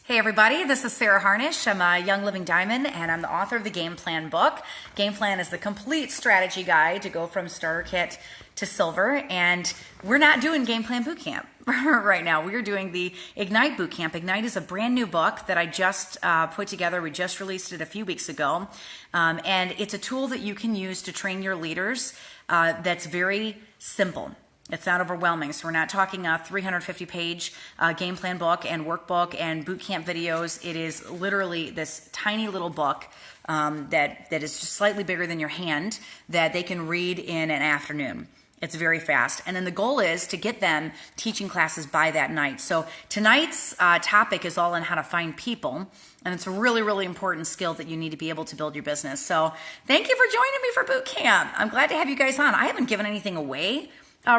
Hey everybody, this is Sarah Harnish. I'm a Young Living Diamond and I'm the author of the Game Plan book. Game Plan is the complete strategy guide to go from starter kit to silver, and we're not doing Game Plan Bootcamp right now. We are doing the Ignite Bootcamp. Ignite is a brand new book that I just put together. We just released it a few weeks ago, and it's a tool that you can use to train your leaders that's very simple. It's not overwhelming. So we're not talking a 350-page game plan book and workbook and bootcamp videos. It is literally this tiny little book that is just slightly bigger than your hand that they can read in an afternoon. It's very fast. And then the goal is to get them teaching classes by that night. So tonight's topic is all on how to find people. And it's a really, really important skill that you need to be able to build your business. So thank you for joining me for boot camp. I'm glad to have you guys on. I haven't given anything away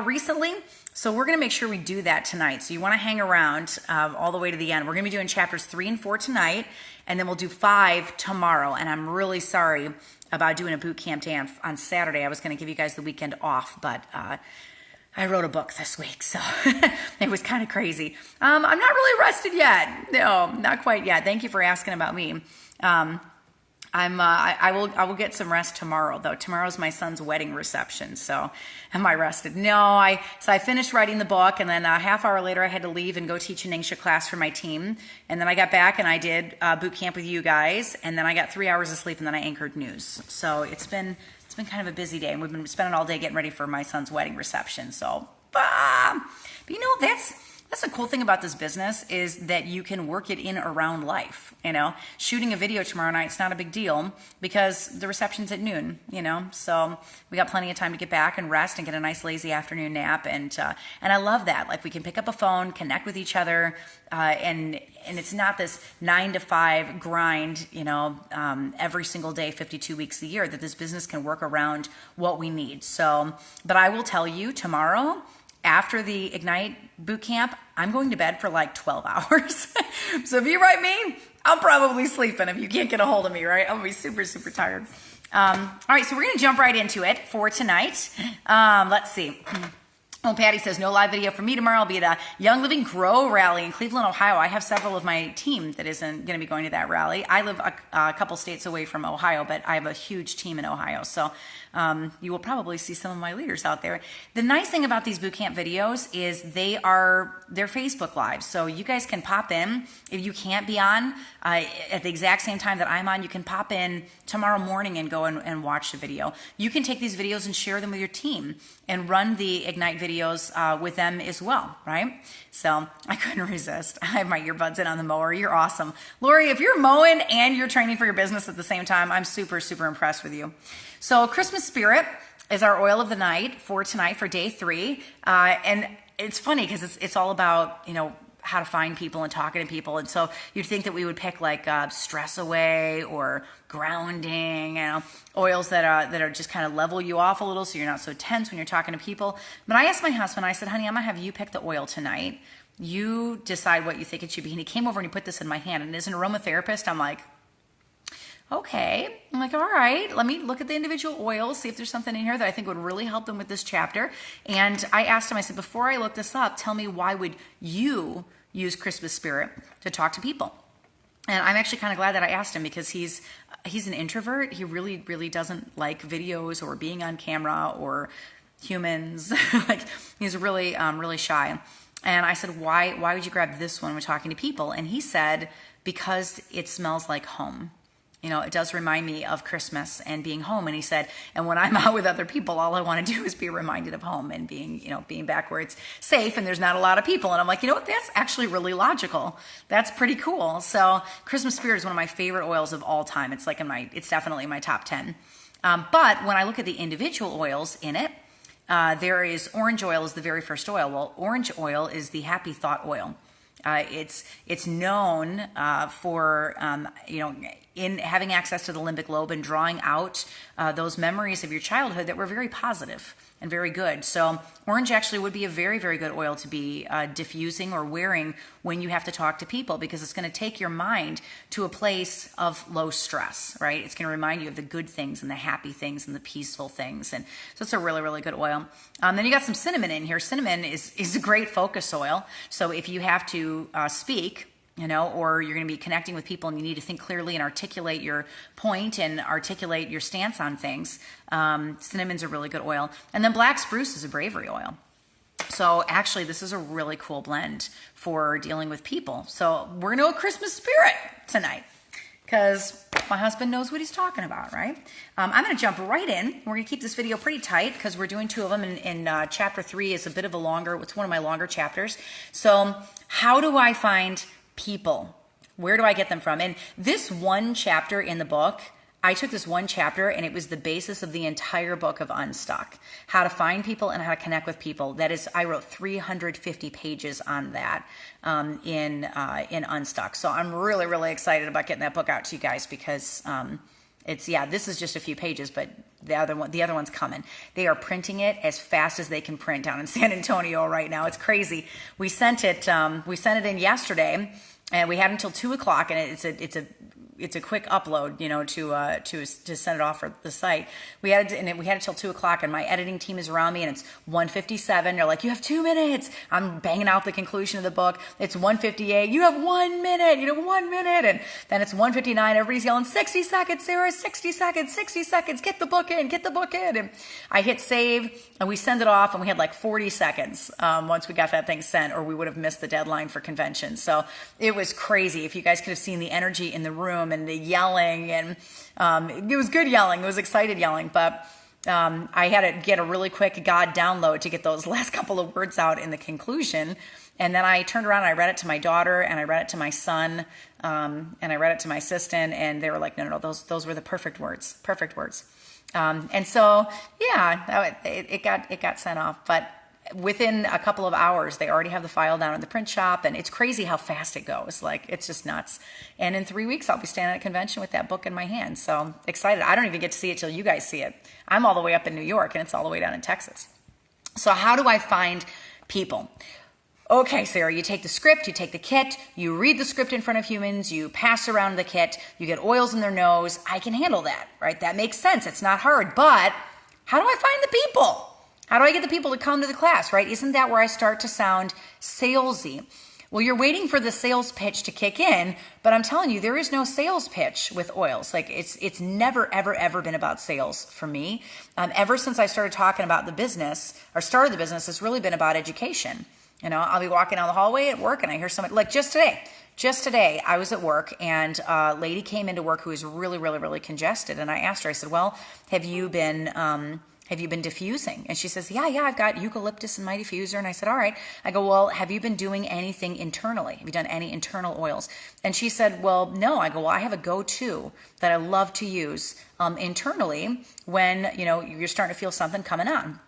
recently, so we're going to make sure we do that tonight. So you want to hang around all the way to the end. We're going to be doing chapters 3 and 4 tonight, and then we'll do 5 tomorrow. And I'm really sorry about doing a boot camp day on Saturday. I was going to give you guys the weekend off, but I wrote a book this week, so it was kind of crazy. I'm not really rested yet. No, not quite yet. Thank you for asking about me. I will get some rest tomorrow, though. Tomorrow's my son's wedding reception, so am I rested? No, so I finished writing the book, and then a half hour later I had to leave and go teach an Ningxia class for my team, and then I got back and I did boot camp with you guys, and then I got 3 hours of sleep, and then I anchored news. So it's been kind of a busy day, and we've been spending all day getting ready for my son's wedding reception. So, but you know, that's the cool thing about this business is that you can work it in around life. You know, shooting a video tomorrow night, it's not a big deal because the reception's at noon, you know, so we got plenty of time to get back and rest and get a nice lazy afternoon nap. And I love that. Like, we can pick up a phone, connect with each other, and it's not this 9 to 5 grind, you know, every single day, 52 weeks a year, that this business can work around what we need. So, but I will tell you, tomorrow, after the Ignite Bootcamp, I'm going to bed for like 12 hours. So if you write me, I'm probably sleeping if you can't get a hold of me, right? I'll be super, super tired. All right, so we're going to jump right into it for tonight. Let's see. Oh, Patty says, no live video for me tomorrow. I'll be at a Young Living Grow rally in Cleveland, Ohio. I have several of my team that isn't going to be going to that rally. I live a couple states away from Ohio, but I have a huge team in Ohio. So you will probably see some of my leaders out there. The nice thing about these bootcamp videos is they're Facebook Live. So you guys can pop in. If you can't be on at the exact same time that I'm on, you can pop in tomorrow morning and go and watch the video. You can take these videos and share them with your team and run the Ignite videos with them as well, right? So I couldn't resist. I have my earbuds in on the mower. You're awesome. Lori, if you're mowing and you're training for your business at the same time, I'm super, super impressed with you. So Christmas Spirit is our oil of the night for tonight for day 3. And it's funny because it's all about, you know, how to find people and talking to people. And so you'd think that we would pick like stress away or grounding, you know, oils that are just kind of level you off a little so you're not so tense when you're talking to people. But I asked my husband, I said, honey, I'm gonna have you pick the oil tonight. You decide what you think it should be. And he came over and he put this in my hand. And as an aromatherapist, I'm like, okay. I'm like, all right, let me look at the individual oils, see if there's something in here that I think would really help them with this chapter. And I asked him, I said, before I look this up, tell me, why would you use Christmas Spirit to talk to people? And I'm actually kind of glad that I asked him, because he's an introvert. He really, really doesn't like videos or being on camera or humans. Like, he's really, really shy. And I said, why would you grab this one when talking to people? And he said, because it smells like home. You know, it does remind me of Christmas and being home. And he said, and when I'm out with other people, all I want to do is be reminded of home and being back where it's safe and there's not a lot of people. And I'm like, you know what? That's actually really logical. That's pretty cool. So Christmas Spirit is one of my favorite oils of all time. It's like it's definitely in my top 10. But when I look at the individual oils in it, there is orange oil is the very first oil. Well, orange oil is the happy thought oil. It's known for in having access to the limbic lobe and drawing out those memories of your childhood that were very positive and very good. So orange actually would be a very, very good oil to be diffusing or wearing when you have to talk to people, because it's going to take your mind to a place of low stress, right? It's going to remind you of the good things and the happy things and the peaceful things. And so it's a really, really good oil. Then you got some cinnamon in here. Cinnamon is a great focus oil. So if you have to speak, or you're going to be connecting with people and you need to think clearly and articulate your point and articulate your stance on things. Cinnamon's a really good oil. And then black spruce is a bravery oil. So actually, this is a really cool blend for dealing with people. So we're going to go Christmas spirit tonight because my husband knows what he's talking about, right? I'm going to jump right in. We're going to keep this video pretty tight because we're doing 2 of them. In chapter 3 is a bit of a longer, it's one of my longer chapters. So how do I find people? Where do I get them from? And this one chapter in the book, I took this one chapter and it was the basis of the entire book of Unstuck. How to find people and how to connect with people. That is, I wrote 350 pages on that in Unstuck. So I'm really, really excited about getting that book out to you guys because this is just a few pages, but the other one's coming. They are printing it as fast as they can print down in San Antonio right now. It's crazy. We sent it in yesterday, and we had until 2:00, and it's a quick upload, to send it off for the site. We had it till 2:00, and my editing team is around me, and it's 1:57. They're like, "You have 2 minutes." I'm banging out the conclusion of the book. It's 1:58. You have 1 minute. You have 1 minute, and then it's 1:59. Everybody's yelling, 60 seconds, Sarah, 60 seconds, 60 seconds. Get the book in, get the book in. And I hit save, and we send it off, and we had like 40 seconds once we got that thing sent, or we would have missed the deadline for convention. So it was crazy. If you guys could have seen the energy in the room and the yelling, and it was good yelling. It was excited yelling, but I had to get a really quick God download to get those last couple of words out in the conclusion. And then I turned around and I read it to my daughter, and I read it to my son, and I read it to my assistant, and they were like, no, those were the perfect words. And so, it got sent off, but within a couple of hours, they already have the file down in the print shop, and it's crazy how fast it goes. Like, it's just nuts. And in 3 weeks, I'll be standing at a convention with that book in my hand. So excited. I don't even get to see it till you guys see it. I'm all the way up in New York, and it's all the way down in Texas. So how do I find people? Okay, Sarah, you take the script, you take the kit, you read the script in front of humans, you pass around the kit, you get oils in their nose. I can handle that, right? That makes sense. It's not hard. But how do I find the people? How do I get the people to come to the class, right? Isn't that where I start to sound salesy? Well, you're waiting for the sales pitch to kick in, but I'm telling you, there is no sales pitch with oils. Like, it's never, ever, ever been about sales for me. Ever since I started talking about the business, or started the business, it's really been about education. I'll be walking down the hallway at work and I hear somebody, like just today, I was at work and a lady came into work who was really, really, really congested. And I asked her, I said, well, have you been diffusing? And she says, yeah, I've got eucalyptus in my diffuser. And I said, all right. I go, well, have you been doing anything internally? Have you done any internal oils? And she said, well, no. I go, well, I have a go-to that I love to use internally when, you're starting to feel something coming on.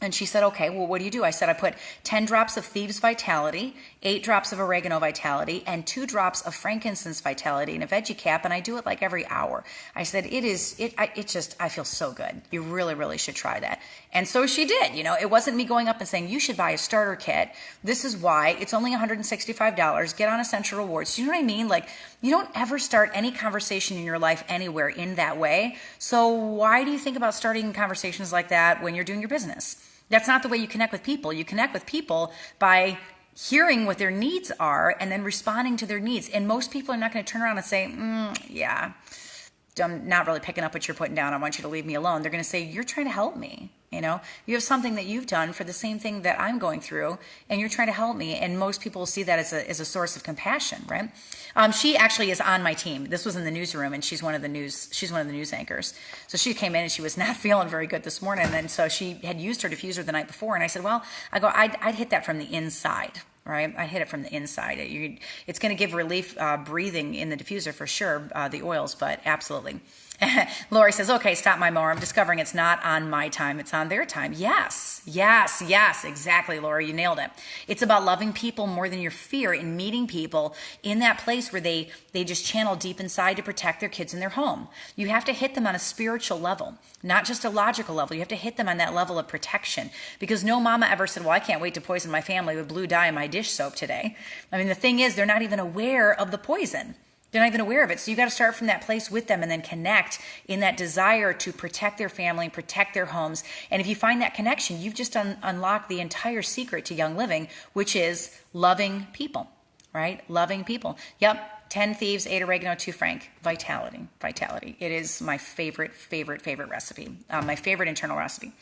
And she said, okay, well, what do you do? I said, I put 10 drops of Thieves Vitality, 8 drops of Oregano Vitality, and 2 drops of Frankincense Vitality in a veggie cap, and I do it like every hour. I said, I feel so good. You really, really should try that. And so she did. It wasn't me going up and saying, you should buy a starter kit. This is why. It's only $165. Get on Essential Rewards. Do you know what I mean? Like, you don't ever start any conversation in your life anywhere in that way. So why do you think about starting conversations like that when you're doing your business? That's not the way you connect with people. You connect with people by hearing what their needs are and then responding to their needs. And most people are not going to turn around and say, I'm not really picking up what you're putting down. I want you to leave me alone. They're going to say, you're trying to help me. You have something that you've done for the same thing that I'm going through, and you're trying to help me. And most people will see that as a source of compassion, right? She actually is on my team. This was in the newsroom, and she's one of the news anchors. So she came in and she was not feeling very good this morning, and so she had used her diffuser the night before. And I said, well, I'd hit that from the inside. Right, I hit it from the inside. It's going to give relief breathing in the diffuser for sure, the oils, but absolutely. Lori says, okay, stop my mower. I'm discovering it's not on my time. It's on their time. Yes, exactly, Lori. You nailed it. It's about loving people more than your fear and meeting people in that place where they just channel deep inside to protect their kids in their home. You have to hit them on a spiritual level, not just a logical level. You have to hit them on that level of protection, because no mama ever said, well, I can't wait to poison my family with blue dye in my dish soap today. I mean, the thing is, they're not even aware of the poison. They're not even aware of it. So you got to start from that place with them and then connect in that desire to protect their family, protect their homes. And if you find that connection, you've just unlocked the entire secret to Young Living, which is loving people. right? Loving people. Yep. 10 thieves, 8 oregano, 2 frank. Vitality. Vitality. It is my favorite recipe. My favorite internal recipe.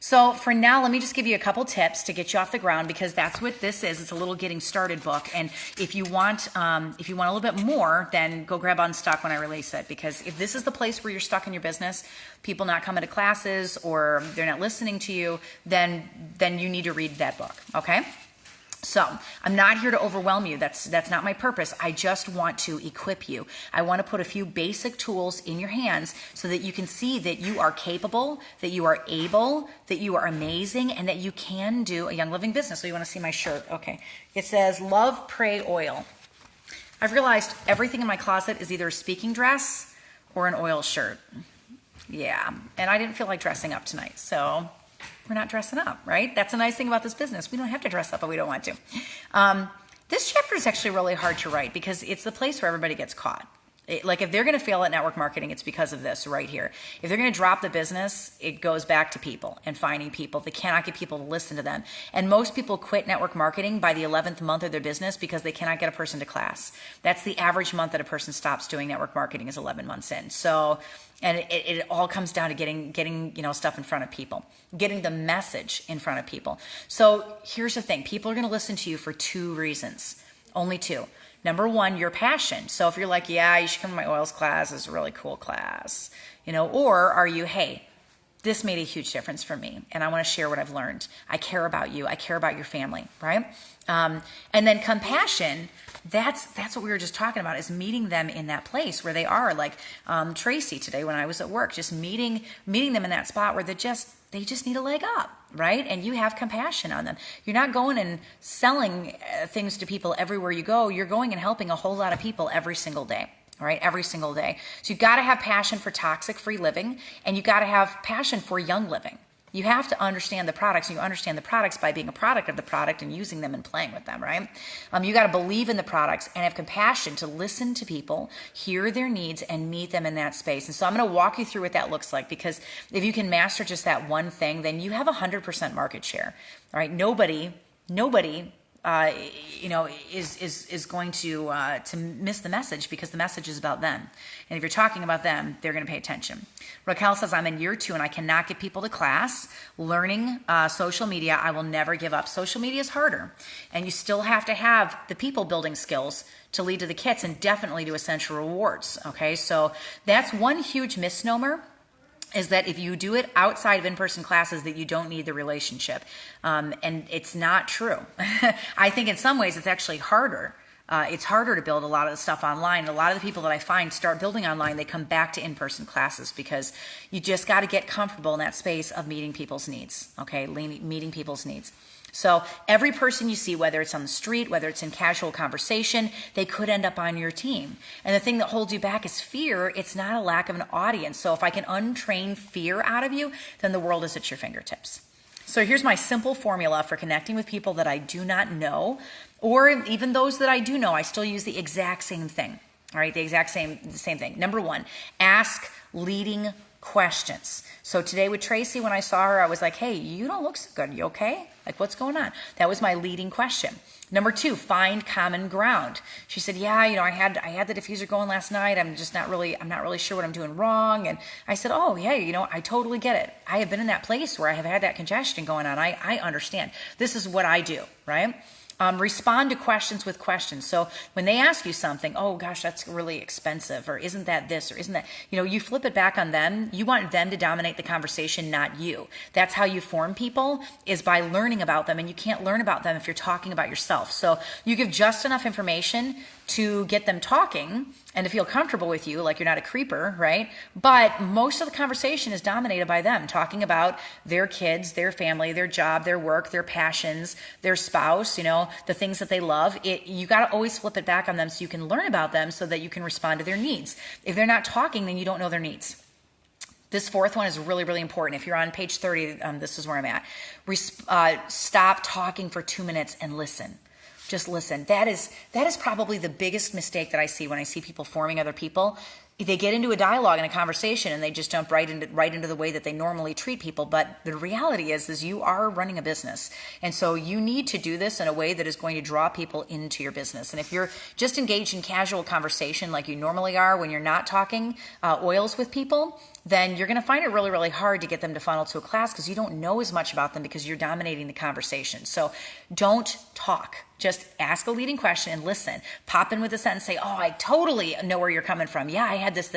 So for now, let me just give you a couple tips to get you off the ground, because that's what this is. It's a little getting started book. And if you want a little bit more, then go grab Unstuck when I release it. Because if this is the place where you're stuck in your business, people not coming to classes or they're not listening to you, then you need to read that book. Okay? So I'm not here to overwhelm you. That's not my purpose. I just want to equip you. I want to put a few basic tools in your hands so that you can see that you are capable, that you are able, that you are amazing, and that you can do a Young Living business. So you want to see my shirt. Okay. It says Love, Pray, Oil. I've realized everything in my closet is either a speaking dress or an oil shirt. Yeah. And I didn't feel like dressing up tonight. So we're not dressing up, right? That's a nice thing about this business. We don't have to dress up if we don't want to. This chapter is actually really hard to write because it's the place where everybody gets caught. Like if they're going to fail at network marketing, it's because of this right here. If they're going to drop the business, it goes back to people and finding people. They cannot get people to listen to them. And most people quit network marketing by the 11th month of their business because they cannot get a person to class. That's the average month that a person stops doing network marketing is 11 months in. So, and it all comes down to getting stuff in front of people, getting the message in front of people. So here's the thing. People are going to listen to you for 2 reasons, only 2. Number 1, your passion. So if you're like, yeah, you should come to my oils class, it's a really cool class, or are you, hey, this made a huge difference for me and I want to share what I've learned. I care about you. I care about your family, right? And then compassion, that's what we were just talking about, is meeting them in that place where they are, like Tracy today when I was at work, just meeting them in that spot where they just need a leg up, right? And you have compassion on them. You're not going and selling things to people everywhere you go. You're going and helping a whole lot of people every single day, all right? Every single day. So you've got to have passion for toxic-free living, and you've got to have passion for young living. You have to understand the products, and you understand the products by being a product of the product and using them and playing with them, right? You got to believe in the products and have compassion to listen to people, hear their needs, and meet them in that space. And so I'm going to walk you through what that looks like, because if you can master just that one thing, then you have 100% market share, all right? Nobody is going to miss the message, because the message is about them. And if you're talking about them, they're going to pay attention. Raquel says, I'm in year 2 and I cannot get people to class. Learning social media, I will never give up. Social media is harder, and you still have to have the people building skills to lead to the kits, and definitely to essential rewards. Okay, so that's one huge misnomer, is that if you do it outside of in-person classes, that you don't need the relationship. And it's not true. I think in some ways it's actually harder. It's harder to build a lot of the stuff online. A lot of the people that I find start building online, they come back to in-person classes, because you just got to get comfortable in that space of meeting people's needs, okay? Meeting people's needs. So every person you see, whether it's on the street, whether it's in casual conversation, they could end up on your team. And the thing that holds you back is fear. It's not a lack of an audience. So if I can untrain fear out of you, then the world is at your fingertips. So here's my simple formula for connecting with people that I do not know, or even those that I do know. I still use the exact same thing. All right, the same thing. Number 1, ask leading questions. So today with Tracy, when I saw her, I was like, hey, you don't look so good. You okay? Like, what's going on? That was my leading question. Number 2, find common ground. She said, yeah, I had the diffuser going last night. I'm not really sure what I'm doing wrong. And I said, oh yeah, I totally get it. I have been in that place where I have had that congestion going on. I understand. This is what I do, right? Respond to questions with questions. So when they ask you something, oh gosh, that's really expensive, or isn't that this, or isn't that, you flip it back on them. You want them to dominate the conversation, not you. That's how you form people, is by learning about them, and you can't learn about them if you're talking about yourself. So you give just enough information to get them talking and to feel comfortable with you, like you're not a creeper, right? But most of the conversation is dominated by them talking about their kids, their family, their job, their work, their passions, their spouse, the things that they love. You got to always flip it back on them so you can learn about them, so that you can respond to their needs. If they're not talking, then you don't know their needs. This 4th one is really, really important. If you're on page 30, this is where I'm at. Stop talking for 2 minutes and listen. Just listen. That is probably the biggest mistake that I see when I see people forming other people, they get into a dialogue and a conversation and they just jump right into the way that they normally treat people. But the reality is you are running a business. And so you need to do this in a way that is going to draw people into your business. And if you're just engaged in casual conversation like you normally are when you're not talking oils with people, then you're going to find it really, really hard to get them to funnel to a class because you don't know as much about them because you're dominating the conversation. So don't talk. Just ask a leading question and listen. Pop in with a sentence, say, oh, I totally know where you're coming from. Yeah, I had this,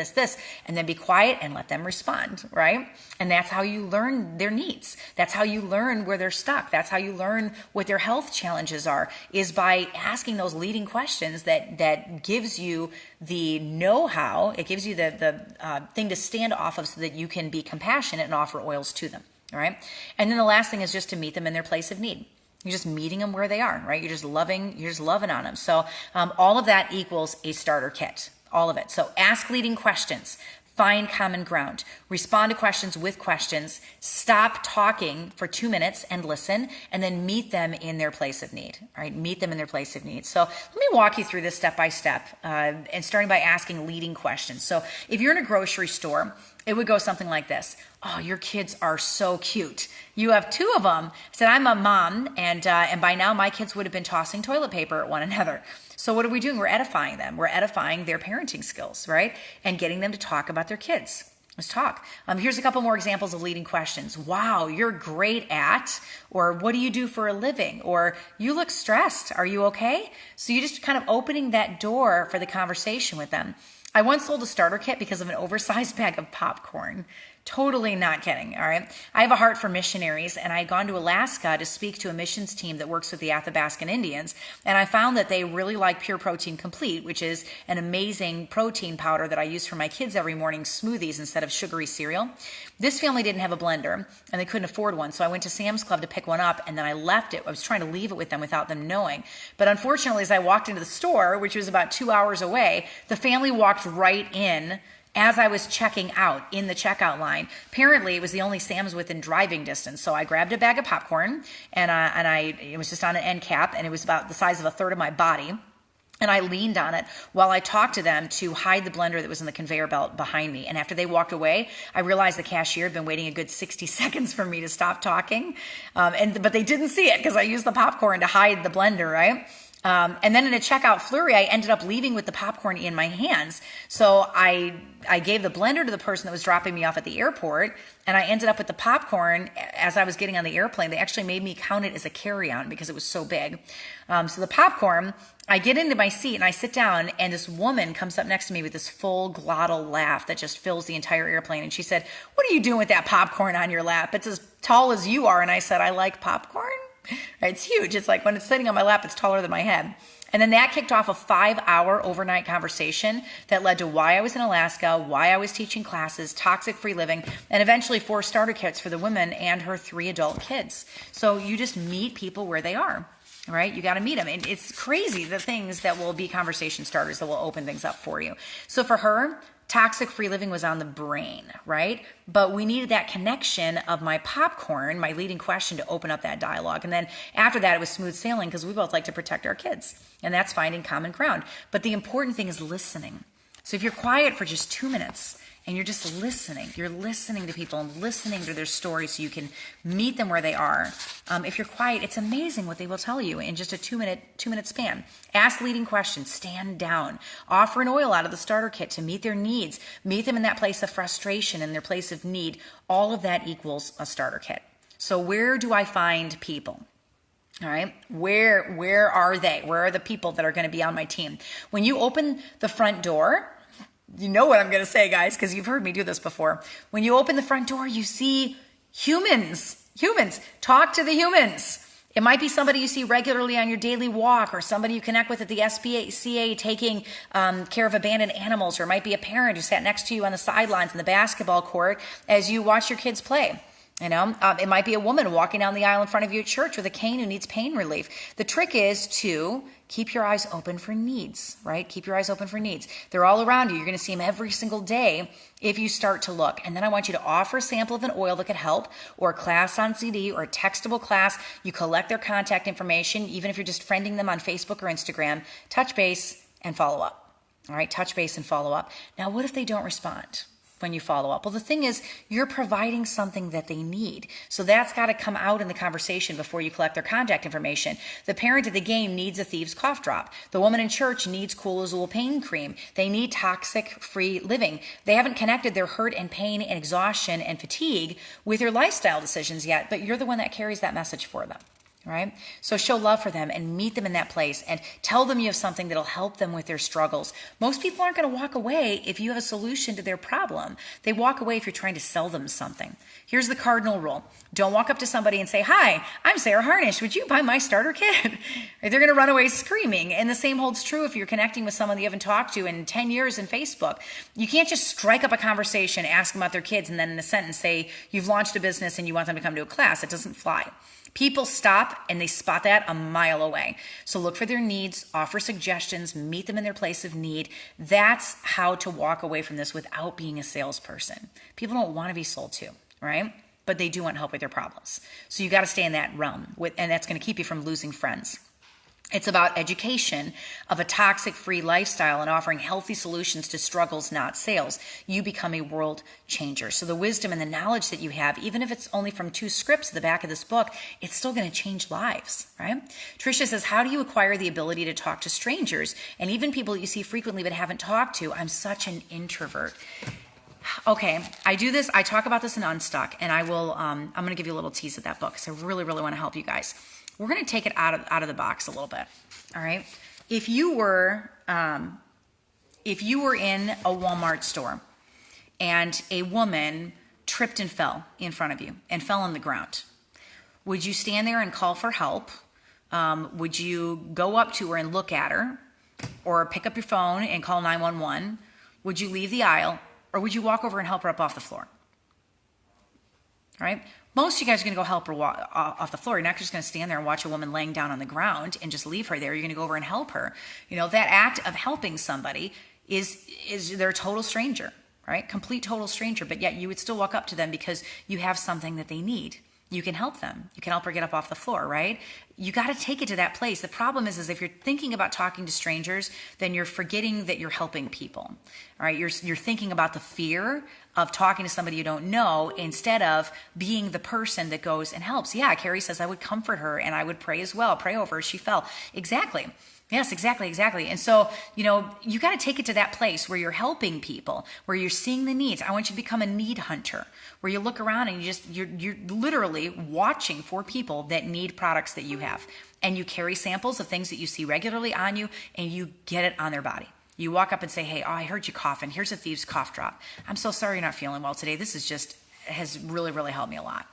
and then be quiet and let them respond, right? And that's how you learn their needs. That's how you learn where they're stuck. That's how you learn what their health challenges are, is by asking those leading questions that gives you the know-how. It gives you the thing to stand off of so that you can be compassionate and offer oils to them, all right? And then the last thing is just to meet them in their place of need. You're just meeting them where they are, right? You're just loving on them. So all of that equals a starter kit, all of it. So ask leading questions, find common ground, respond to questions with questions, stop talking for 2 minutes and listen, and then meet them in their place of need, right? Meet them in their place of need. So let me walk you through this step by step, and starting by asking leading questions. So if you're in a grocery store, it would go something like this. Oh, your kids are so cute. You have 2 of them. I said, I'm a mom, and by now my kids would have been tossing toilet paper at one another. So what are we doing? We're edifying them. We're edifying their parenting skills, right? And getting them to talk about their kids. Let's talk. Here's a couple more examples of leading questions. Wow, you're great at, or what do you do for a living? Or you look stressed. Are you okay? So you're just kind of opening that door for the conversation with them. I once sold a starter kit because of an oversized bag of popcorn. Totally not kidding, all right? I have a heart for missionaries, and I had gone to Alaska to speak to a missions team that works with the Athabascan Indians, and I found that they really like Pure Protein Complete, which is an amazing protein powder that I use for my kids every morning, smoothies instead of sugary cereal. This family didn't have a blender, and they couldn't afford one, so I went to Sam's Club to pick one up, and then I left it. I was trying to leave it with them without them knowing. But unfortunately, as I walked into the store, which was about 2 hours away, the family walked right in as I was checking out in the checkout line. Apparently, it was the only Sam's within driving distance. So I grabbed a bag of popcorn, and it was just on an end cap, and it was about the size of a third of my body. And I leaned on it while I talked to them to hide the blender that was in the conveyor belt behind me. And after they walked away, I realized the cashier had been waiting a good 60 seconds for me to stop talking. But they didn't see it because I used the popcorn to hide the blender, right? And then in a checkout flurry, I ended up leaving with the popcorn in my hands. So I gave the blender to the person that was dropping me off at the airport, and I ended up with the popcorn as I was getting on the airplane. They actually made me count it as a carry-on because it was so big. So the popcorn, I get into my seat and I sit down, and this woman comes up next to me with this full glottal laugh that just fills the entire airplane. And she said, "What are you doing with that popcorn on your lap? It's as tall as you are." And I said, "I like popcorn." It's huge. It's like when it's sitting on my lap, it's taller than my head. And then that kicked off a 5-hour overnight conversation that led to why I was in Alaska, why I was teaching classes, toxic-free living, and eventually 4 starter kits for the woman and her 3 adult kids. So you just meet people where they are, right? You got to meet them. And it's crazy the things that will be conversation starters that will open things up for you. So for her, toxic-free living was on the brain, right? But we needed that connection of my popcorn, my leading question, to open up that dialogue. And then after that, it was smooth sailing because we both like to protect our kids. And that's finding common ground. But the important thing is listening. So if you're quiet for just 2 minutes and you're just listening, you're listening to people and listening to their stories so you can meet them where they are. If you're quiet, it's amazing what they will tell you in just a 2-minute span. Ask leading questions, stand down, offer an oil out of the starter kit to meet their needs, meet them in that place of frustration and their place of need. All of that equals a starter kit. So where do I find people? All right, where are they? Where are the people that are going to be on my team? When you open the front door, you know what I'm going to say, guys, because you've heard me do this before. When you open the front door, you see humans. Talk to the humans. It might be somebody you see regularly on your daily walk, or somebody you connect with at the SPCA taking care of abandoned animals, or it might be a parent who sat next to you on the sidelines in the basketball court as you watch your kids play. You know, it might be a woman walking down the aisle in front of you at church with a cane who needs pain relief. The trick is to keep your eyes open for needs, right? Keep your eyes open for needs. They're all around you. You're going to see them every single day if you start to look. And then I want you to offer a sample of an oil that could help, or a class on CD, or a textable class. You collect their contact information, even if you're just friending them on Facebook or Instagram. Touch base and follow up. All right, touch base and follow up. Now, what if they don't respond when you follow up? Well, the thing is, you're providing something that they need. So that's got to come out in the conversation before you collect their contact information. The parent at the game needs a thieves cough drop. The woman in church needs Cool Azul pain cream. They need toxic-free living. They haven't connected their hurt and pain and exhaustion and fatigue with their lifestyle decisions yet, but you're the one that carries that message for them. Right? So show love for them and meet them in that place and tell them you have something that'll help them with their struggles. Most people aren't going to walk away if you have a solution to their problem. They walk away if you're trying to sell them something. Here's the cardinal rule. Don't walk up to somebody and say, "Hi, I'm Sarah Harnish. Would you buy my starter kit?" They're going to run away screaming. And the same holds true if you're connecting with someone that you haven't talked to in 10 years in Facebook. You can't just strike up a conversation, ask them about their kids, and then in a sentence say you've launched a business and you want them to come to a class. It doesn't fly. People stop and they spot that a mile away. So look for their needs, offer suggestions, meet them in their place of need. That's how to walk away from this without being a salesperson. People don't want to be sold to, right? But they do want help with their problems. So you got to stay in that realm, and that's going to keep you from losing friends. It's about education of a toxic-free lifestyle and offering healthy solutions to struggles, not sales. You become a world changer. So the wisdom and the knowledge that you have, even if it's only from 2 scripts at the back of this book, it's still going to change lives, right? Tricia says, how do you acquire the ability to talk to strangers and even people that you see frequently but haven't talked to? I'm such an introvert. Okay, I do this. I talk about this in Unstuck, and I will. I'm going to give you a little tease of that book because I really, really want to help you guys. We're going to take it out of the box a little bit. All right. If you were in a Walmart store and a woman tripped and fell in front of you and fell on the ground, would you stand there and call for help? Would you go up to her and look at her, or pick up your phone and call 911? Would you leave the aisle, or would you walk over and help her up off the floor? All right. Most of you guys are going to go help her off the floor. You're not just going to stand there and watch a woman laying down on the ground and just leave her there. You're going to go over and help her. You know, that act of helping somebody is they're a total stranger, right? Complete total stranger. But yet you would still walk up to them because you have something that they need. You can help them. You can help her get up off the floor, right? You got to take it to that place. The problem is if you're thinking about talking to strangers, then you're forgetting that you're helping people. All right, you're thinking about the fear of talking to somebody you don't know instead of being the person that goes and helps. Yeah, Carrie says I would comfort her and I would pray as well, pray over her. She fell. Exactly. Yes, exactly. And so, you got to take it to that place where you're helping people, where you're seeing the needs. I want you to become a need hunter, where you look around and you're literally watching for people that need products that you have. And you carry samples of things that you see regularly on you and you get it on their body. You walk up and say, "Hey, I heard you coughing. Here's a thieves cough drop. I'm so sorry you're not feeling well today. This has really, really helped me a lot."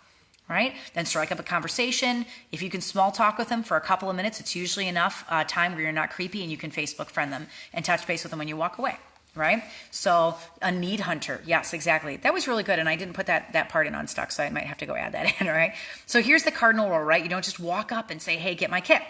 Right? Then strike up a conversation. If you can small talk with them for a couple of minutes, it's usually enough time where you're not creepy and you can Facebook friend them and touch base with them when you walk away. Right? So a need hunter. Yes, exactly. That was really good. And I didn't put that part in Unstuck, so I might have to go add that in. All right. So here's the cardinal rule, right? You don't just walk up and say, "Hey, get my kit."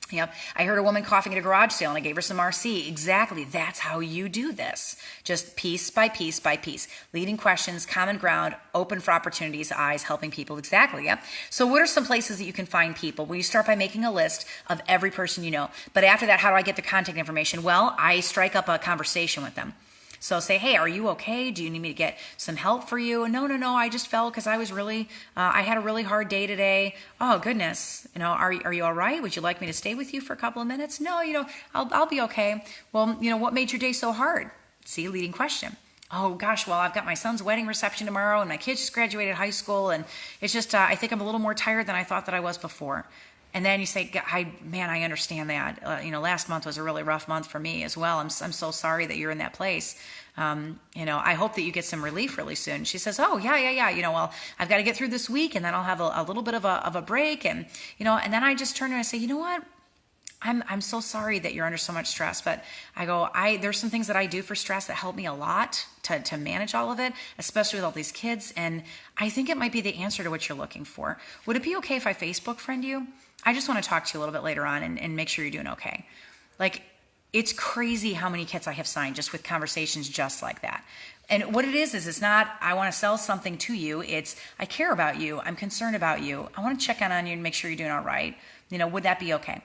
Yep. I heard a woman coughing at a garage sale and I gave her some RC. Exactly. That's how you do this. Just piece by piece by piece. Leading questions, common ground, open for opportunities, eyes, helping people. Exactly. Yep. So what are some places that you can find people? Well, you start by making a list of every person you know. But after that, how do I get their contact information? Well, I strike up a conversation with them. So say, "Hey, are you okay? Do you need me to get some help for you?" "No, I just fell because I was really, I had a really hard day today." "Oh, goodness. Are you all right? Would you like me to stay with you for a couple of minutes?" "No, I'll be okay." "Well, what made your day so hard?" See, leading question. "Oh, gosh, well, I've got my son's wedding reception tomorrow and my kid just graduated high school and it's just, I think I'm a little more tired than I thought that I was before." And then you say, I understand that. Last month was a really rough month for me as well. I'm so sorry that you're in that place. I hope that you get some relief really soon. She says, "Oh, yeah. Well, I've got to get through this week and then I'll have a little bit of a break." And, and then I just turn and I say, "You know what? I'm so sorry that you're under so much stress, but there's some things that I do for stress that help me a lot to manage all of it, especially with all these kids. And I think it might be the answer to what you're looking for. Would it be okay if I Facebook friend you? I just want to talk to you a little bit later on and make sure you're doing okay." Like, it's crazy how many kits I have signed just with conversations just like that. And what it is it's not, I want to sell something to you. It's, I care about you. I'm concerned about you. I want to check in on you and make sure you're doing all right. Would that be okay?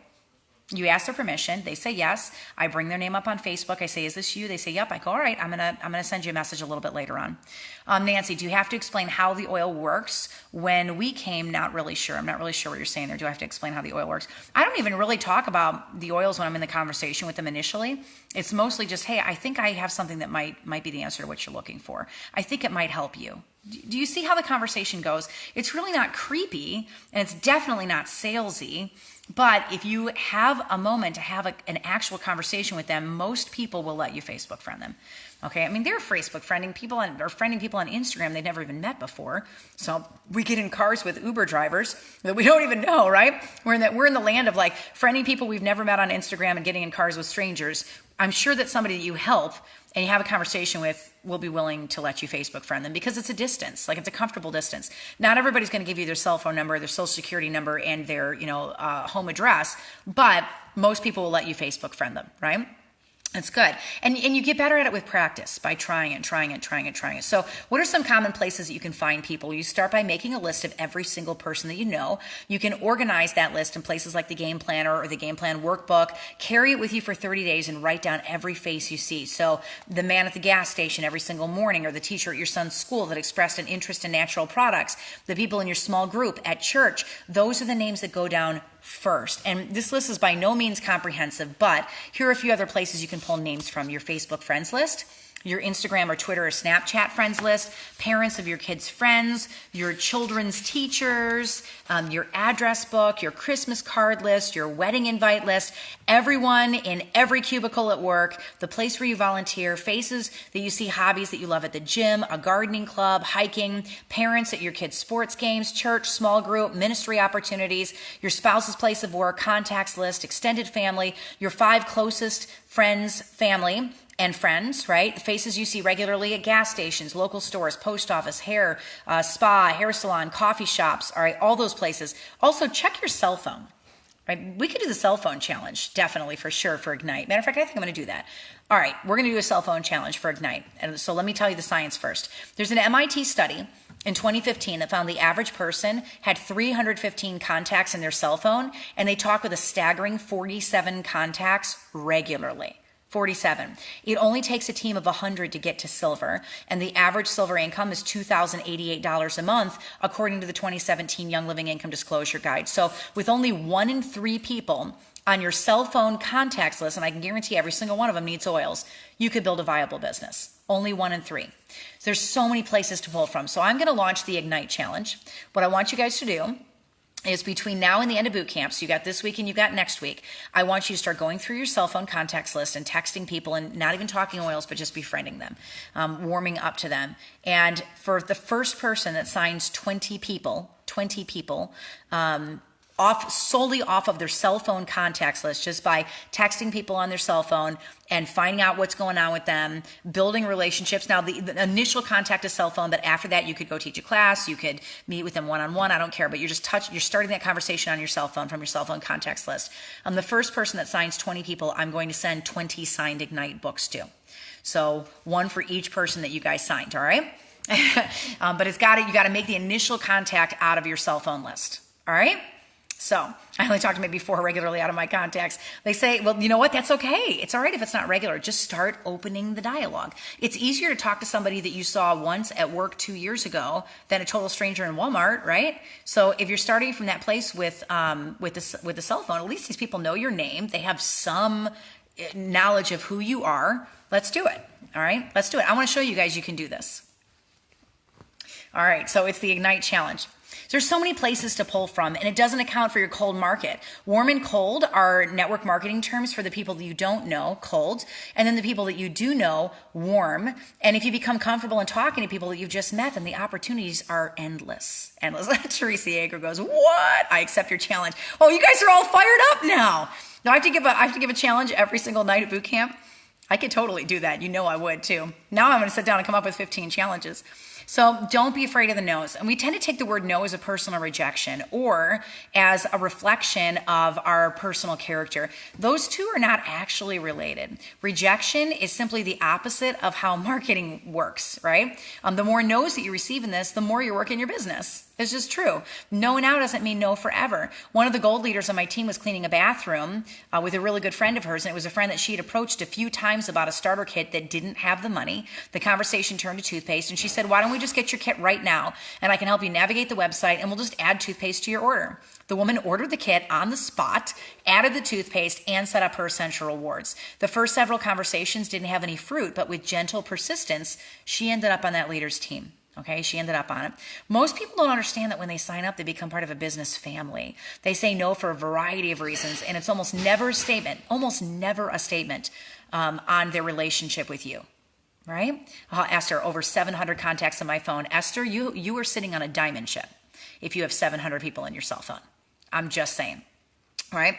You ask their permission. They say yes. I bring their name up on Facebook. I say, is this you? They say, yep. I go, all right, I'm gonna send you a message a little bit later on. Nancy, do you have to explain how the oil works? When we came, not really sure. I'm not really sure what you're saying there. Do I have to explain how the oil works? I don't even really talk about the oils when I'm in the conversation with them initially. It's mostly just, hey, I think I have something that might be the answer to what you're looking for. I think it might help you. Do you see how the conversation goes? It's really not creepy, and it's definitely not salesy. But if you have a moment to have an actual conversation with them, most people will let you Facebook friend them. Okay, I mean, they're Facebook friending people or friending people on Instagram they've never even met before. So we get in cars with Uber drivers that we don't even know, right? We're in the land of like friending people we've never met on Instagram and getting in cars with strangers. I'm sure that somebody that you help and you have a conversation with will be willing to let you Facebook friend them because it's a distance, like it's a comfortable distance. Not everybody's going to give you their cell phone number, their social security number, and their home address, but most people will let you Facebook friend them, right? That's good. And you get better at it with practice by trying it. So what are some common places that you can find people? You start by making a list of every single person that you know. You can organize that list in places like the game planner or the game plan workbook. Carry it with you for 30 days and write down every face you see. So the man at the gas station every single morning, or the teacher at your son's school that expressed an interest in natural products, the people in your small group at church, those are the names that go down first. And this list is by no means comprehensive, but here are a few other places you can pull names from: your Facebook friends list, your Instagram or Twitter or Snapchat friends list, parents of your kids' friends, your children's teachers, your address book, your Christmas card list, your wedding invite list, everyone in every cubicle at work, the place where you volunteer, faces that you see, hobbies that you love at the gym, a gardening club, hiking, parents at your kids' sports games, church, small group, ministry opportunities, your spouse's place of work, contacts list, extended family, your 5 closest friends, family, and friends, right? Faces you see regularly at gas stations, local stores, post office, hair, spa, hair salon, coffee shops, all right, all those places. Also, check your cell phone, right? We could do the cell phone challenge, definitely, for sure, for Ignite. Matter of fact, I think I'm going to do that. All right, we're going to do a cell phone challenge for Ignite. And so let me tell you the science first. There's an MIT study in 2015 that found the average person had 315 contacts in their cell phone, and they talk with a staggering 47 contacts regularly. 47. It only takes a team of 100 to get to silver, and the average silver income is $2,088 a month, according to the 2017 Young Living Income Disclosure Guide. So with only 1 in 3 people on your cell phone contacts list, and I can guarantee every single one of them needs oils, you could build a viable business. Only 1 in 3. So there's so many places to pull from. So I'm going to launch the Ignite Challenge. What I want you guys to do is between now and the end of boot camp, so you got this week and you got next week, I want you to start going through your cell phone contacts list and texting people, and not even talking oils, but just befriending them, warming up to them. And for the first person that signs 20 people, solely off of their cell phone contacts list, just by texting people on their cell phone and finding out what's going on with them, building relationships. Now, the initial contact is cell phone, but after that, you could go teach a class, you could meet with them one-on-one, I don't care, but you're starting that conversation on your cell phone from your cell phone contacts list. The first person that signs 20 people, I'm going to send 20 signed Ignite books to. So 1 for each person that you guys signed, all right? But you got to make the initial contact out of your cell phone list, all right? So I only talk to maybe 4 regularly out of my contacts. They say, well, you know what? That's okay. It's all right if it's not regular. Just start opening the dialogue. It's easier to talk to somebody that you saw once at work 2 years ago than a total stranger in Walmart, right? So if you're starting from that place with the cell phone, at least these people know your name. They have some knowledge of who you are. Let's do it. All right, let's do it. I want to show you guys you can do this. All right, so it's the Ignite Challenge. There's so many places to pull from, and it doesn't account for your cold market. Warm and cold are network marketing terms for the people that you don't know, cold, and then the people that you do know, warm. And if you become comfortable in talking to people that you've just met, then the opportunities are endless. Endless. Teresa Yeager goes, what? I accept your challenge. Oh, you guys are all fired up now. Now I have to give a challenge every single night at boot camp. I could totally do that. You know I would too. Now I'm going to sit down and come up with 15 challenges. So don't be afraid of the no's. And we tend to take the word no as a personal rejection or as a reflection of our personal character. Those two are not actually related. Rejection is simply the opposite of how marketing works, right? The more no's that you receive in this, the more you're working your business. It's just true. No now doesn't mean no forever. One of the gold leaders on my team was cleaning a bathroom with a really good friend of hers, and it was a friend that she had approached a few times about a starter kit that didn't have the money. The conversation turned to toothpaste, and she said, why don't we just get your kit right now, and I can help you navigate the website, and we'll just add toothpaste to your order. The woman ordered the kit on the spot, added the toothpaste, and set up her essential rewards. The first several conversations didn't have any fruit, but with gentle persistence, she ended up on that leader's team. Okay, she ended up on it. Most people don't understand that when they sign up, they become part of a business family. They say no for a variety of reasons, and it's almost never a statement on their relationship with you, right? Esther, over 700 contacts on my phone. Esther, you are sitting on a diamond ship if you have 700 people in your cell phone. I'm just saying. Right?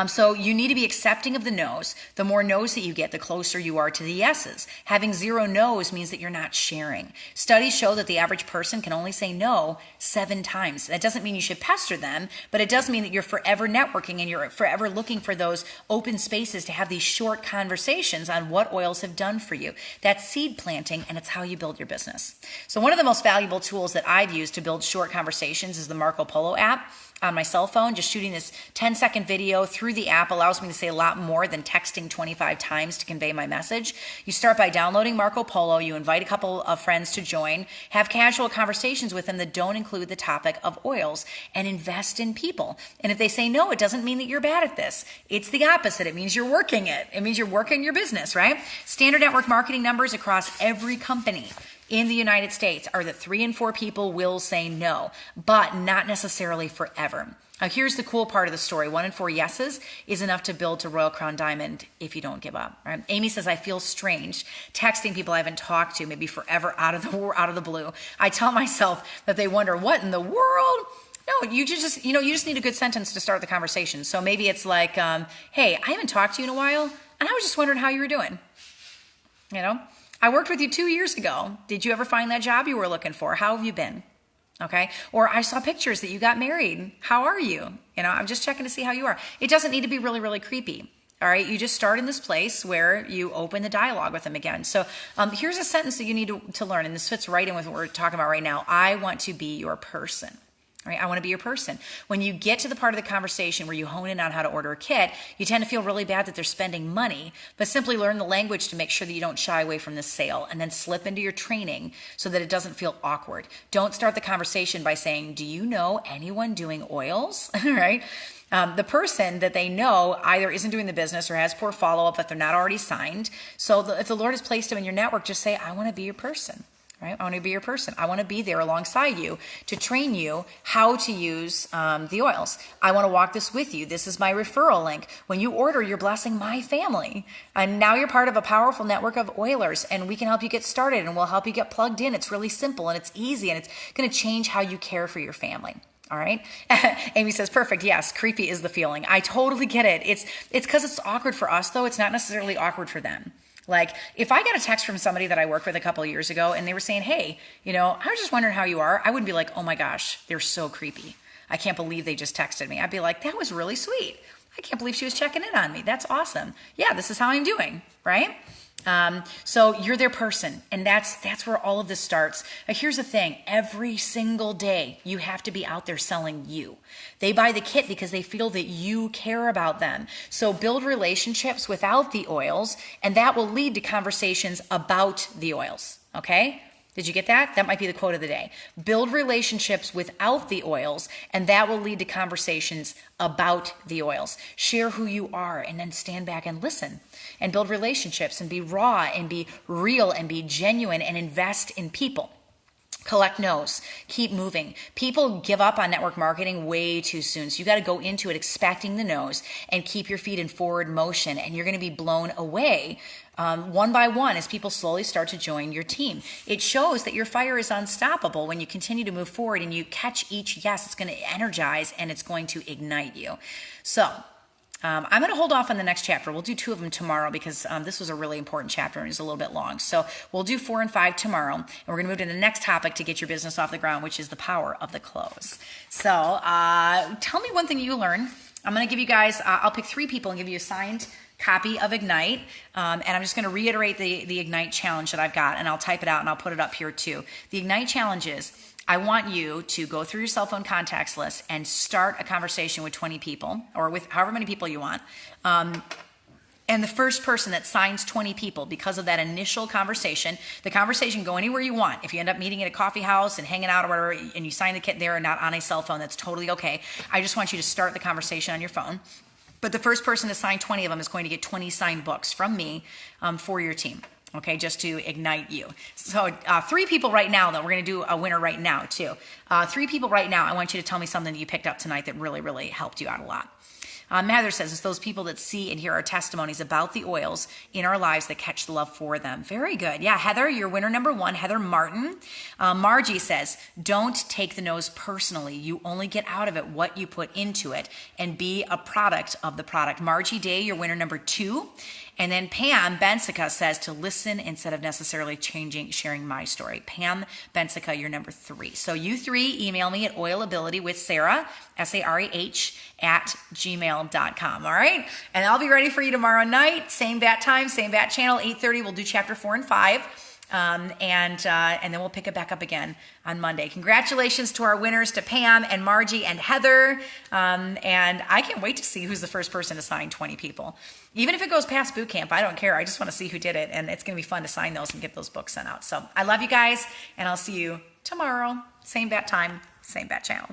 So you need to be accepting of the no's. The more no's that you get, the closer you are to the yeses. Having 0 no's means that you're not sharing. Studies show that the average person can only say no 7 times. That doesn't mean you should pester them, but it does mean that you're forever networking and you're forever looking for those open spaces to have these short conversations on what oils have done for you. That's seed planting, and it's how you build your business. So one of the most valuable tools that I've used to build short conversations is the Marco Polo app. On my cell phone, just shooting this 10-second video through the app allows me to say a lot more than texting 25 times to convey my message. You start by downloading Marco Polo, you invite a couple of friends to join, have casual conversations with them that don't include the topic of oils, and invest in people. And if they say no, it doesn't mean that you're bad at this. It's the opposite. It means you're working it. It means you're working your business, right? Standard network marketing numbers across every company in the United States are that 3 in 4 people will say no, but not necessarily forever. Now, here's the cool part of the story. 1 in 4 yeses is enough to build to Royal Crown Diamond if you don't give up. Right? Amy says, I feel strange texting people I haven't talked to, maybe forever out of the blue. I tell myself that they wonder, what in the world? No, you just need a good sentence to start the conversation. So maybe it's like, hey, I haven't talked to you in a while, and I was just wondering how you were doing. You know? I worked with you 2 years ago. Did you ever find that job you were looking for? How have you been? Okay. Or I saw pictures that you got married. How are you? I'm just checking to see how you are. It doesn't need to be really, really creepy. All right. You just start in this place where you open the dialogue with them again. So here's a sentence that you need to learn. And this fits right in with what we're talking about right now. I want to be your person. Right? I want to be your person. When you get to the part of the conversation where you hone in on how to order a kit, you tend to feel really bad that they're spending money, but simply learn the language to make sure that you don't shy away from the sale, and then slip into your training so that it doesn't feel awkward. Don't start the conversation by saying, do you know anyone doing oils? Right? The person that they know either isn't doing the business or has poor follow-up if they're not already signed. So if the Lord has placed them in your network, just say, I want to be your person. Right? I want to be your person. I want to be there alongside you to train you how to use the oils. I want to walk this with you. This is my referral link. When you order, you're blessing my family. And now you're part of a powerful network of oilers, and we can help you get started, and we'll help you get plugged in. It's really simple, and it's easy, and it's going to change how you care for your family. All right. Amy says, perfect. Yes. Creepy is the feeling. I totally get it. It's because it's awkward for us, though. It's not necessarily awkward for them. Like if I got a text from somebody that I worked with a couple of years ago and they were saying, hey, I was just wondering how you are. I wouldn't be like, oh my gosh, they're so creepy. I can't believe they just texted me. I'd be like, that was really sweet. I can't believe she was checking in on me. That's awesome. Yeah, this is how I'm doing. Right? So you're their person, and that's where all of this starts. Here's the thing. Every single day you have to be out there selling you. They buy the kit because they feel that you care about them. So build relationships without the oils, and that will lead to conversations about the oils. Okay? Did you get that? That might be the quote of the day. Build relationships without the oils, and that will lead to conversations about the oils. Share who you are, and then stand back and listen. And build relationships, and be raw, and be real, and be genuine, and invest in people. Collect no's. Keep moving. People give up on network marketing way too soon. So you got to go into it expecting the no's and keep your feet in forward motion, and you're going to be blown away one by one as people slowly start to join your team. It shows that your fire is unstoppable when you continue to move forward and you catch each yes. It's going to energize and it's going to ignite you. So I'm going to hold off on the next chapter. We'll do 2 of them tomorrow because this was a really important chapter and it's a little bit long. So we'll do 4 and 5 tomorrow. And we're going to move to the next topic to get your business off the ground, which is the power of the close. So tell me one thing you learned. I'm going to give you guys, I'll pick 3 people and give you assigned copy of Ignite. And I'm just going to reiterate the Ignite challenge that I've got, and I'll type it out and I'll put it up here too. The Ignite challenge is, I want you to go through your cell phone contacts list and start a conversation with 20 people, or with however many people you want. And the first person that signs 20 people, because of that initial conversation, the conversation can go anywhere you want. If you end up meeting at a coffee house and hanging out or whatever, and you sign the kit there and not on a cell phone, that's totally okay. I just want you to start the conversation on your phone. But the first person to sign 20 of them is going to get 20 signed books from me for your team. Okay, just to ignite you. So 3 people right now, though, we're going to do a winner right now, too. 3 people right now, I want you to tell me something that you picked up tonight that really, really helped you out a lot. Heather says, it's those people that see and hear our testimonies about the oils in our lives that catch the love for them. Very good. Yeah, Heather, you're winner number 1, Heather Martin. Margie says, don't take the no's personally. You only get out of it what you put into it, and be a product of the product. Margie Day, you're winner number 2. And then Pam Bensica says to listen instead of necessarily sharing my story. Pam Bensica, you're number 3. So you 3 email me at oilabilitywithsarah, SARAH, @gmail.com. All right. And I'll be ready for you tomorrow night. Same bat time, same bat channel, 8:30. We'll do chapter 4 and 5. And then we'll pick it back up again on Monday. Congratulations to our winners, to Pam and Margie and Heather. And I can't wait to see who's the first person to sign 20 people. Even if it goes past boot camp, I don't care. I just want to see who did it. And it's going to be fun to sign those and get those books sent out. So I love you guys, and I'll see you tomorrow. Same bat time, same bat channel.